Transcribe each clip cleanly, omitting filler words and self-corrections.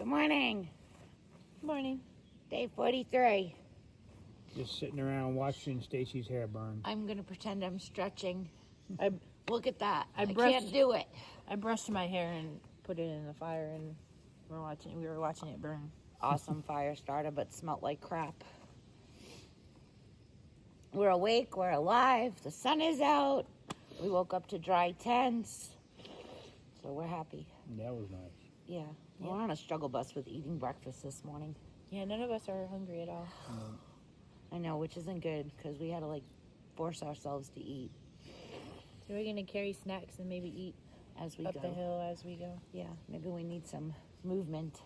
Good morning. Good morning. Day 43. Just sitting around watching Stacy's hair burn. I'm going to pretend I'm stretching. I Look at that. I brushed- can't do it. I brushed my hair and put it in the fire, and we were watching it burn. Awesome fire starter, but smelled like crap. We're awake. We're alive. The sun is out. We woke up to dry tents. So we're happy. That was nice. Yeah. We're on a struggle bus with eating breakfast this morning. Yeah, none of us are hungry at all. I know, which isn't good because we had to force ourselves to eat So we're gonna carry snacks and maybe eat as we up go. the hill as we go. Yeah, maybe we need some movement.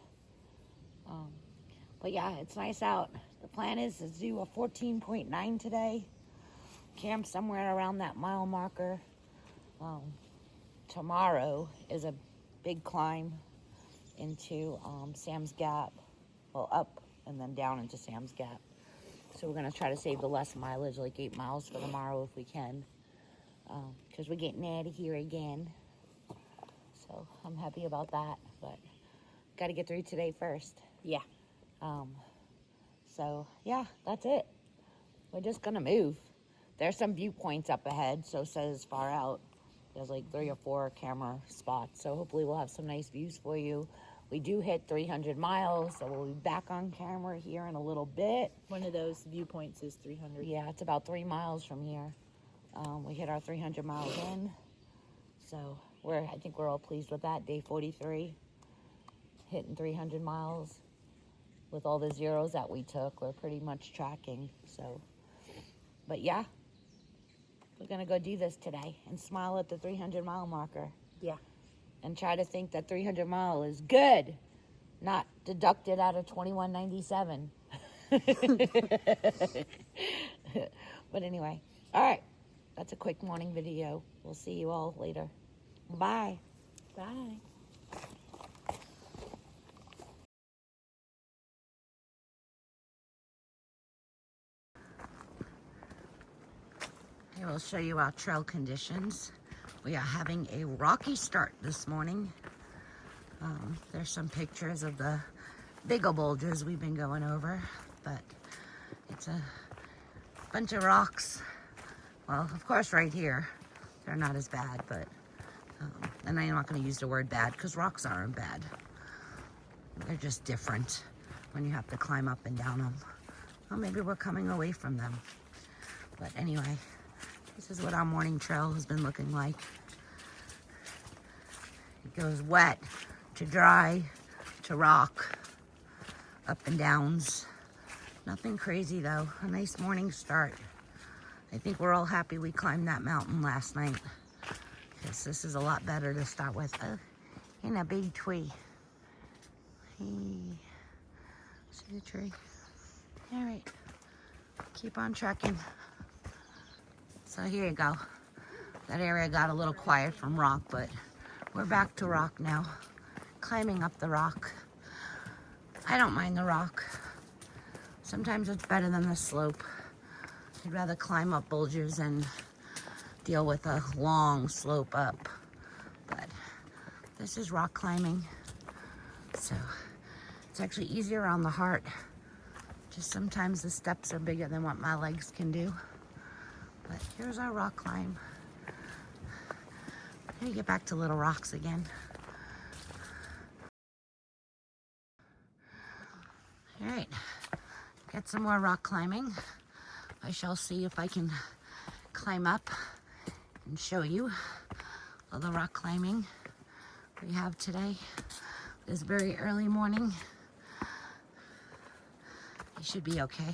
But yeah, it's nice out. The plan is to do a 14.9 today. Camp somewhere around that mile marker. Tomorrow is a big climb into Sam's Gap. Well, up and then down into Sam's Gap. So we're going to try to save the less mileage, like 8 miles for tomorrow if we can. Because we're getting out of here again. So I'm happy about that. But got to get through today first. Yeah. So yeah, that's it. We're just going to move. There's some viewpoints up ahead, so it says far out. There's like 3 or 4 camera spots. So hopefully we'll have some nice views for you. We do hit 300 miles, so we'll be back on camera here in a little bit. One of those viewpoints is 300. Yeah, it's about 3 miles from here. We hit our 300 miles in. So I think we're all pleased with that. Day 43, hitting 300 miles. With all the zeros that we took, we're pretty much tracking. So, but yeah, we're gonna go do this today and smile at the 300 mile marker. Yeah. And try to think that 300 mile is good, not deducted out of 2197. But anyway, all right, that's a quick morning video. We'll see you all later. Bye. Bye. I will show you our trail conditions. We are having a rocky start this morning. There's some pictures of the bigger bulges we've been going over, but it's a bunch of rocks. Well, of course right here, they're not as bad, but, and I'm not gonna use the word bad because rocks aren't bad. They're just different when you have to climb up and down them. Well, maybe we're coming away from them. But anyway, this is what our morning trail has been looking like. It goes wet to dry to rock, up and downs. Nothing crazy though, a nice morning start. I think we're all happy we climbed that mountain last night because this is a lot better to start with. In a big tree. Hey, see the tree? All right, keep on trekking. So here you go. That area got a little quiet from rock, but we're back to rock now. Climbing up the rock. I don't mind the rock. Sometimes it's better than the slope. I'd rather climb up bulges and deal with a long slope up. But this is rock climbing. So it's actually easier on the heart. Just sometimes the steps are bigger than what my legs can do. But here's our rock climb. Let me get back to little rocks again. All right, get some more rock climbing. I shall see if I can climb up and show you all the rock climbing we have today. This very early morning. I should be okay.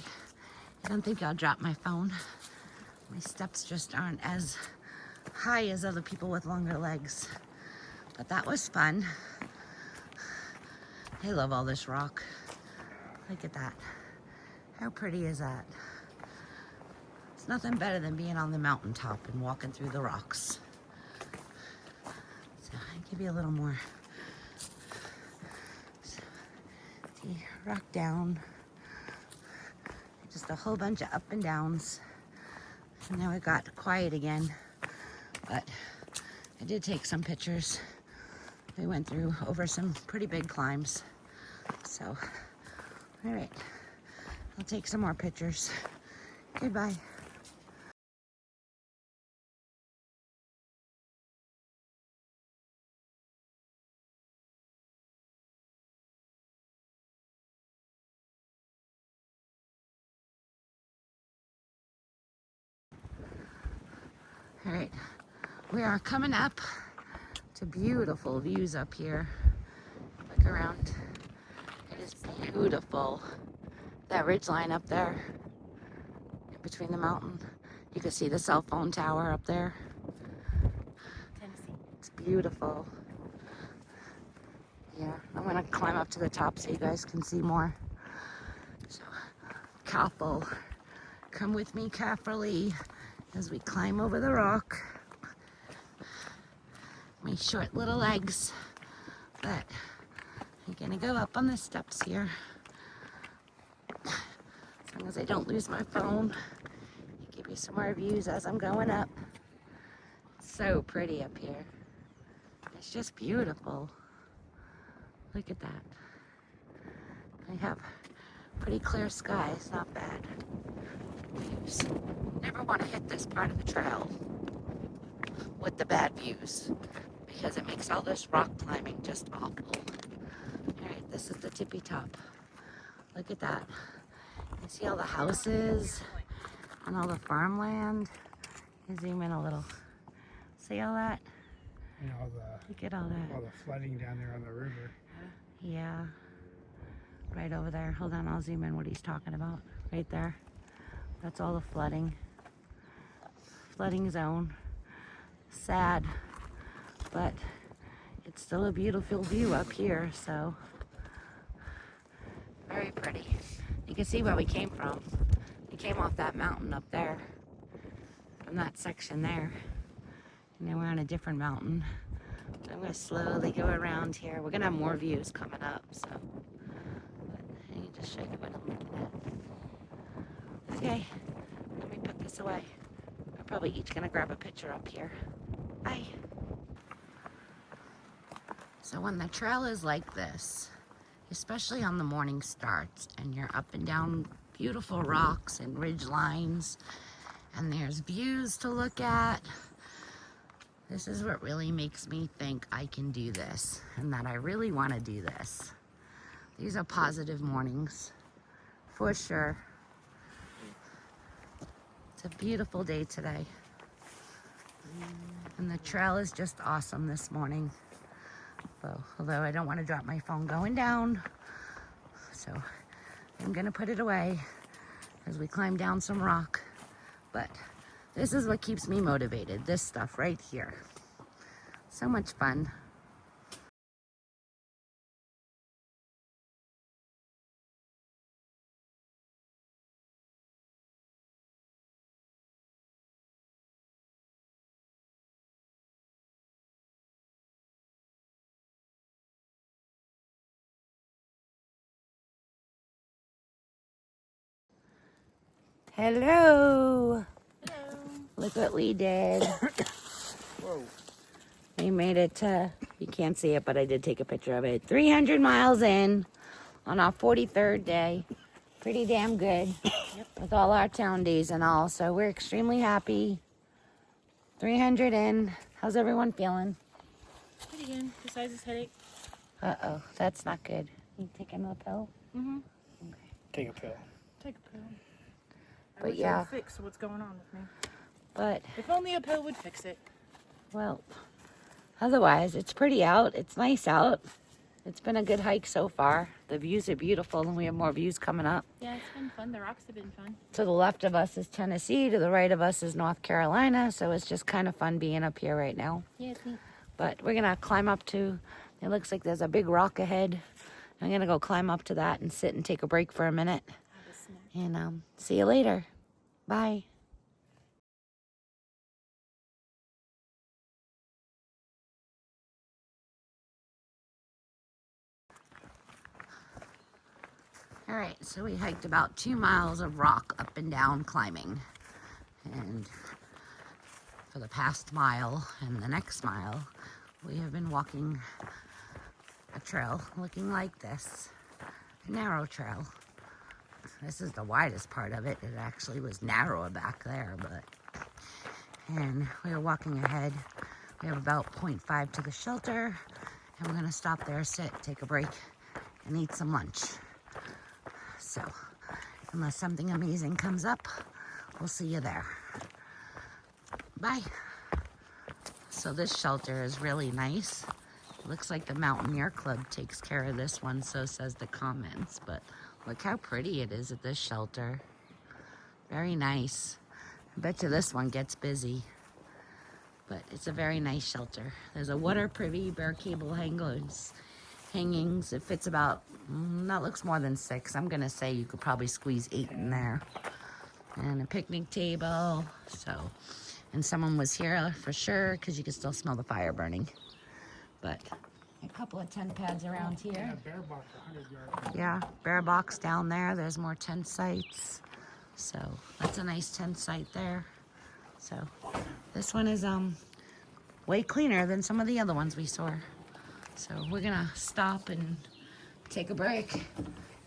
I don't think I'll drop my phone. My steps just aren't as high as other people with longer legs. But that was fun. I love all this rock. Look at that. How pretty is that? It's nothing better than being on the mountaintop and walking through the rocks. So I'll give you a little more. So, see, rock down. Just a whole bunch of up and downs. And now it got quiet again, but I did take some pictures. We went through over some pretty big climbs. So, all right, I'll take some more pictures. Goodbye. All right, we are coming up to beautiful views up here. Look around. It is beautiful. That ridge line up there in between the mountain. You can see the cell phone tower up there. Tennessee. It's beautiful. Yeah, I'm gonna climb up to the top so you guys can see more. So, careful. Come with me carefully as we climb over the rock. My short little legs, but I'm gonna go up on the steps here. As long as I don't lose my phone. Give you some more views as I'm going up. So pretty up here. It's just beautiful. Look at that. I have pretty clear skies, not bad views. Never want to hit this part of the trail with the bad views because it makes all this rock climbing just awful. All right, this is the tippy top. Look at that. You see all the houses and all the farmland. You zoom in a little. See all that? And Look at all that. all the flooding down there on the river. Yeah. Right over there. Hold on, I'll zoom in what he's talking about. Right there. That's all the flooding. Flooding zone. Sad. But it's still a beautiful view up here, so very pretty. You can see where we came from. We came off that mountain up there. From that section there. And then we're on a different mountain. I'm going to slowly go around here. We're going to have more views coming up, so I can just show you what I'm looking at. Okay, let me put this away. We're probably each going to grab a picture up here. Bye. So when the trail is like this, especially on the morning starts, and you're up and down beautiful rocks and ridge lines, and there's views to look at, this is what really makes me think I can do this and that I really want to do this. These are positive mornings, for sure. It's a beautiful day today. And the trail is just awesome this morning. So, although I don't want to drop my phone going down, so I'm going to put it away as we climb down some rock. But this is what keeps me motivated, this stuff right here. So much fun. Hello. Hello. Look what we did. Whoa. We made it to, you can't see it, but I did take a picture of it. 300 miles in on our 43rd day. Pretty damn good. Yep. With all our town days and all. So we're extremely happy. 300 in. How's everyone feeling? Pretty good. Besides this headache. Uh-oh, that's not good. You taking the pill? Mm-hmm. Take a pill. Take a pill. I But wish yeah. I'd fix what's going on with me. But, If only a pill would fix it. well, otherwise, it's pretty out. It's nice out. It's been a good hike so far. The views are beautiful, and we have more views coming up. Yeah, it's been fun. The rocks have been fun. To the left of us is Tennessee. To the right of us is North Carolina. So it's just kind of fun being up here right now. Yeah, it's neat. But we're going to climb up to, it looks like there's a big rock ahead. I'm going to go climb up to that and sit and take a break for a minute. Have a snack. And see you later. Bye. All right, so we hiked about 2 miles of rock up and down climbing. And for the past mile and the next mile, we have been walking a trail looking like this. narrow trail. This is the widest part of it. It actually was narrower back there, and we are walking ahead. We have about 0.5 to the shelter, and we're gonna stop there, sit, take a break, and eat some lunch. So, unless something amazing comes up, we'll see you there. Bye. So this shelter is really nice. It looks like the Mountaineer Club takes care of this one, so says the comments, but look how pretty it is at this shelter. Very nice. I bet you this one gets busy, but it's a very nice shelter. There's a water privy, bare cable hangings. It fits about, that looks more than 6. I'm gonna say you could probably squeeze 8 in there. And a picnic table, so. And someone was here for sure, because you could still smell the fire burning. But a couple of tent pads around here. Yeah, bear box, 100 yards. Yeah, bear box down there. There's more tent sites. So that's a nice tent site there. So this one is way cleaner than some of the other ones we saw. So we're gonna stop and take a break,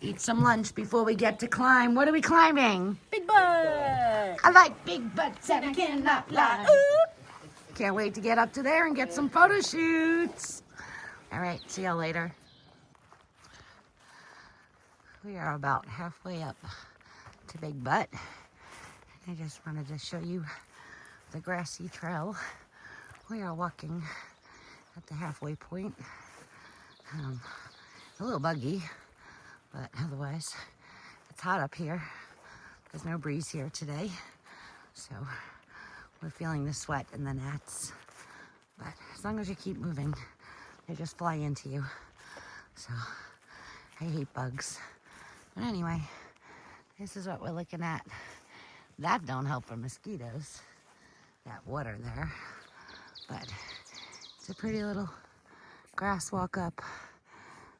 eat some lunch before we get to climb. What are we climbing? Big butt! I like big butts and I cannot lie. Ooh. Can't wait to get up to there and get some photo shoots. All right, see y'all later. We are about halfway up to Big Butt. I just wanted to show you the grassy trail. We are walking at the halfway point. A little buggy, but otherwise it's hot up here. There's no breeze here today, so we're feeling the sweat and the gnats. But as long as you keep moving, they just fly into you. So I hate bugs. But anyway, this is what we're looking at. That don't help for mosquitoes, that water there. But it's a pretty little grass walk up.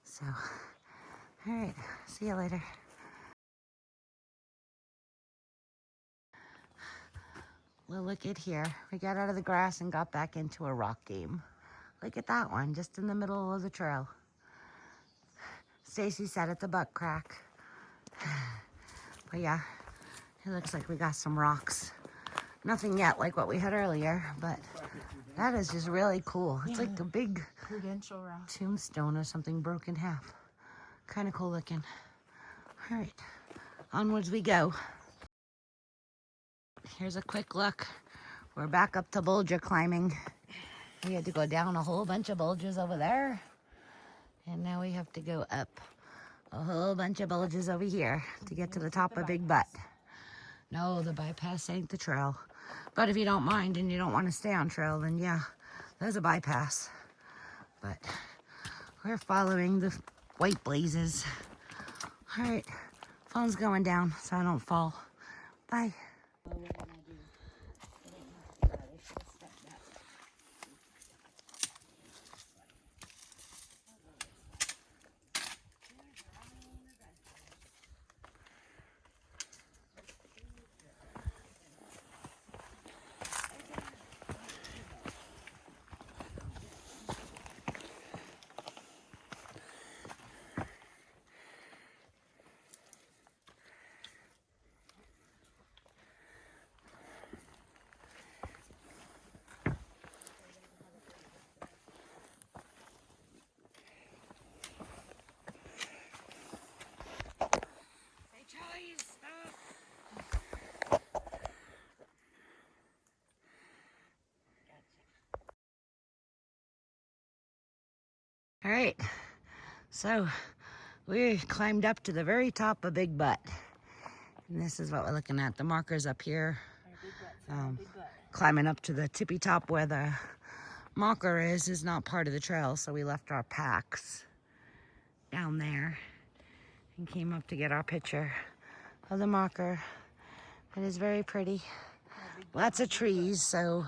So, all right, see you later. Well, look at here. We got out of the grass and got back into a rock game. Look at that one, just in the middle of the trail. Stacy said it's a butt crack. But yeah, it looks like we got some rocks. Nothing yet like what we had earlier, but that is just really cool. It's like a big Prudential rock. tombstone or something broken in half. Kind of cool looking. All right, onwards we go. Here's a quick look. We're back up to boulder climbing. We had to go down a whole bunch of boulders over there. And now we have to go up a whole bunch of boulders over here to get to the top of Big Butt. No, the bypass ain't the trail. But if you don't mind and you don't want to stay on trail, then yeah, there's a bypass. But we're following the white blazes. All right, phone's going down so I don't fall. Bye. All right, so we climbed up to the very top of Big Butt. And this is what we're looking at. The marker's up here. Climbing up to the tippy top where the marker is not part of the trail, so we left our packs down there and came up to get our picture of the marker. It is very pretty. Lots of trees, so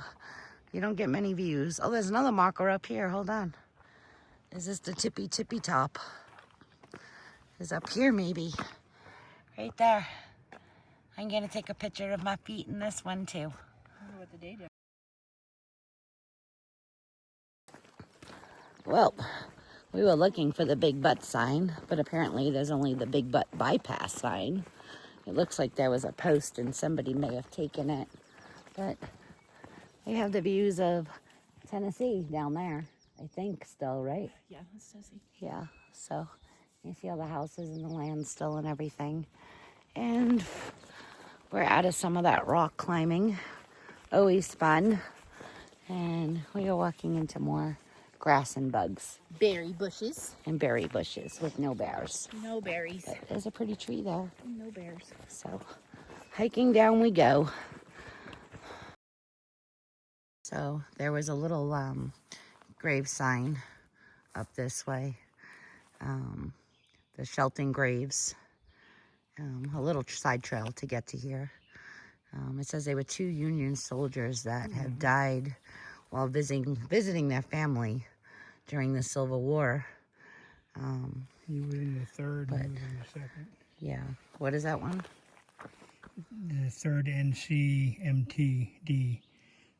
you don't get many views. Oh, there's another marker up here. Hold on. Is this the tippy top? Is up here maybe? Right there. I'm gonna take a picture of my feet in this one too. I wonder what the date is. Well, We were looking for the big butt sign, but apparently there's only the big butt bypass sign. It looks like there was a post and somebody may have taken it. But we have the views of Tennessee down there, I think, still, right? Yeah, that's Tennessee. Yeah, so you see all the houses and the land still and everything. And we're out of some of that rock climbing. Always fun. And we are walking into more grass and bugs. Berry bushes. And berry bushes with no bears. No berries. But there's a pretty tree there. No bears. So hiking down we go. So there was a little grave sign up this way. The Shelton Graves. A little side trail to get to here. It says they were 2 Union soldiers that have died while visiting their family during the Civil War. He was in the 3rd and he was in the 2nd. Yeah. What is that one? The 3rd NCMTD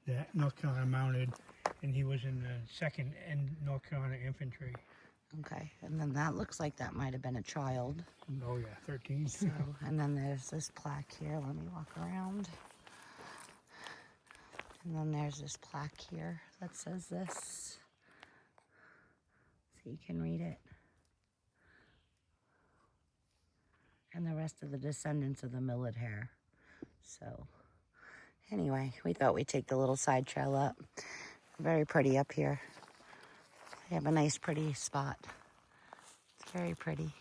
that North Carolina mounted, and he was in the 2nd North Carolina Infantry. Okay. And then that looks like that might have been a child. Oh yeah, 13. So, and then there's this plaque here. Let me walk around. And then there's this plaque here that says this. So you can read it. And the rest of the descendants of the military. So, anyway, we thought we'd take the little side trail up. Very pretty up here. They have a nice, pretty spot. It's very pretty.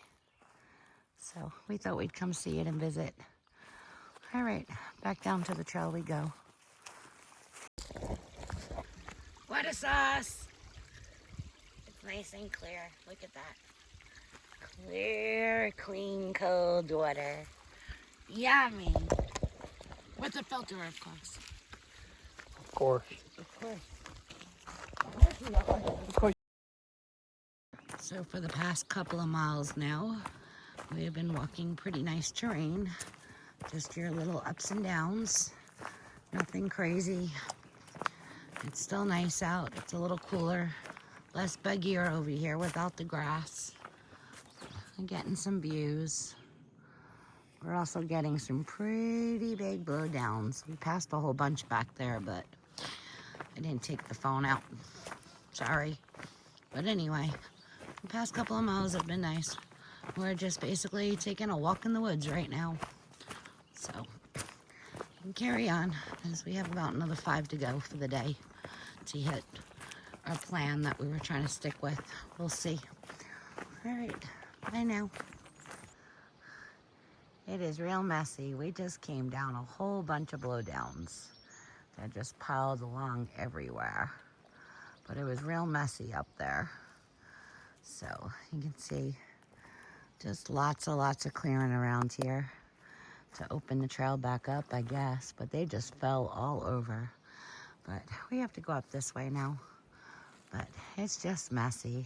So we thought we'd come see it and visit. All right, back down to the trail we go. Water sauce. It's nice and clear. Look at that. Clear, clean, cold water. Yummy. With a filter, of course. Of course. Of course. So for the past couple of miles now, we have been walking pretty nice terrain. Just your little ups and downs. Nothing crazy. It's still nice out. It's a little cooler. Less buggier over here without the grass. I'm getting some views. We're also getting some pretty big blowdowns. We passed a whole bunch back there, but I didn't take the phone out. Sorry. But anyway, the past couple of miles have been nice. We're just basically taking a walk in the woods right now. So, we can carry on as we have about another 5 to go for the day to hit our plan that we were trying to stick with. We'll see. All right, bye now. It is real messy. We just came down a whole bunch of blowdowns that just piled along everywhere. But it was real messy up there. So you can see just lots of clearing around here to open the trail back up, I guess. But they just fell all over. But we have to go up this way now. But it's just messy.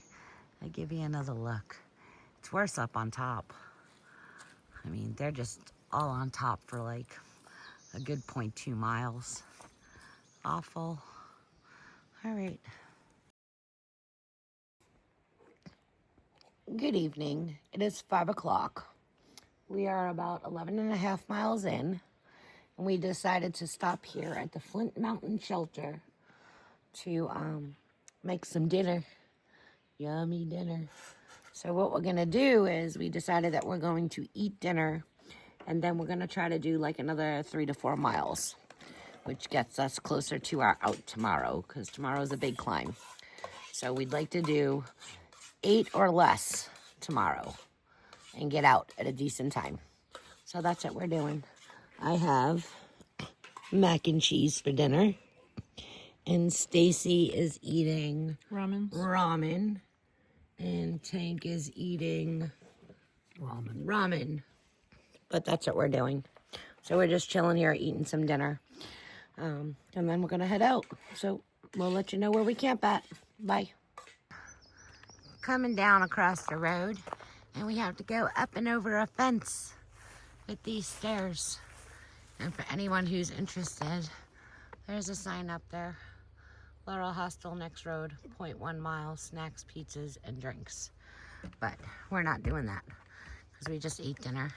I'll give you another look. It's worse up on top. I mean, they're just all on top for like a good 0.2 miles. Awful. All right. Good evening. It is 5 o'clock. We are about 11.5 miles in, and we decided to stop here at the Flint Mountain Shelter to make some dinner. Yummy dinner. So what we're going to do is we decided that we're going to eat dinner, and then we're going to try to do like another 3 to 4 miles, which gets us closer to our out tomorrow, because tomorrow's a big climb. So we'd like to do 8 or less tomorrow and get out at a decent time. So that's what we're doing. I have mac and cheese for dinner, and Stacy is eating ramen, and Tank is eating ramen. But that's what we're doing. So we're just chilling here eating some dinner, and then we're gonna head out. So we'll let you know where we camp at. Bye. Coming down across the road, and we have to go up and over a fence with these stairs. And for anyone who's interested, there's a sign up there Laurel Hostel next road, 0.1 miles, snacks, pizzas, and drinks. But we're not doing that because we just ate dinner.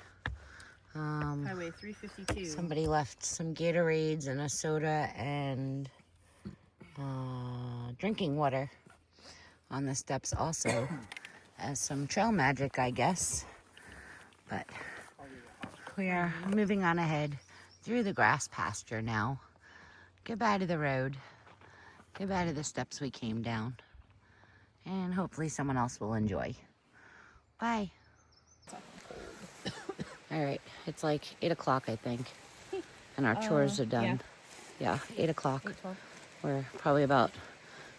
Highway 352. Somebody left some Gatorades and a soda and drinking water on the steps also as some trail magic, I guess. But we are moving on ahead through the grass pasture now. Goodbye to the road. Goodbye to the steps we came down. And hopefully someone else will enjoy. Bye. All right, it's like 8 o'clock, I think. And our chores are done. Yeah, 8 o'clock. 8:12. We're probably about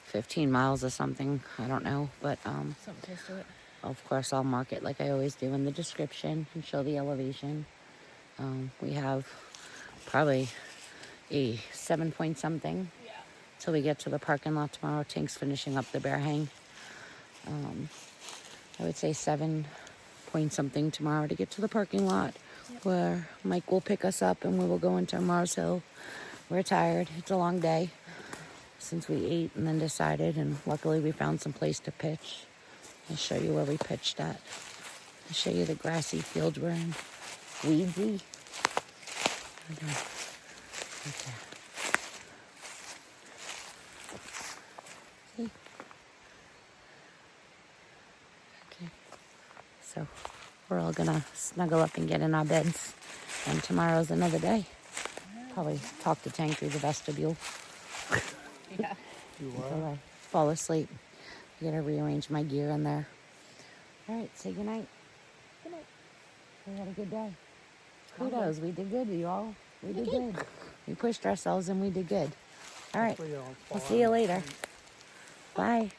15 miles or something. I don't know. But Something close to it. of course, I'll mark it like I always do in the description and show the elevation. We have probably a 7 point something till we get to the parking lot tomorrow. Tank's finishing up the bear hang. I would say 7 point something tomorrow to get to the parking lot where Mike will pick us up and we will go into Mars Hill. We're tired. It's a long day since we ate and then decided, and luckily we found some place to pitch. I'll show you where we pitched at. I'll show you the grassy fields we're in. Weedsy. Okay. See? Okay. So we're all gonna snuggle up and get in our beds. And tomorrow's another day. Probably talk to Tank through the vestibule. Yeah. Until I fall asleep. I gotta rearrange my gear in there. All right, say goodnight. Good night. We had a good day. Kudos, we did good, you all. We did good. We pushed ourselves and we did good. All right, we'll see you later. Bye.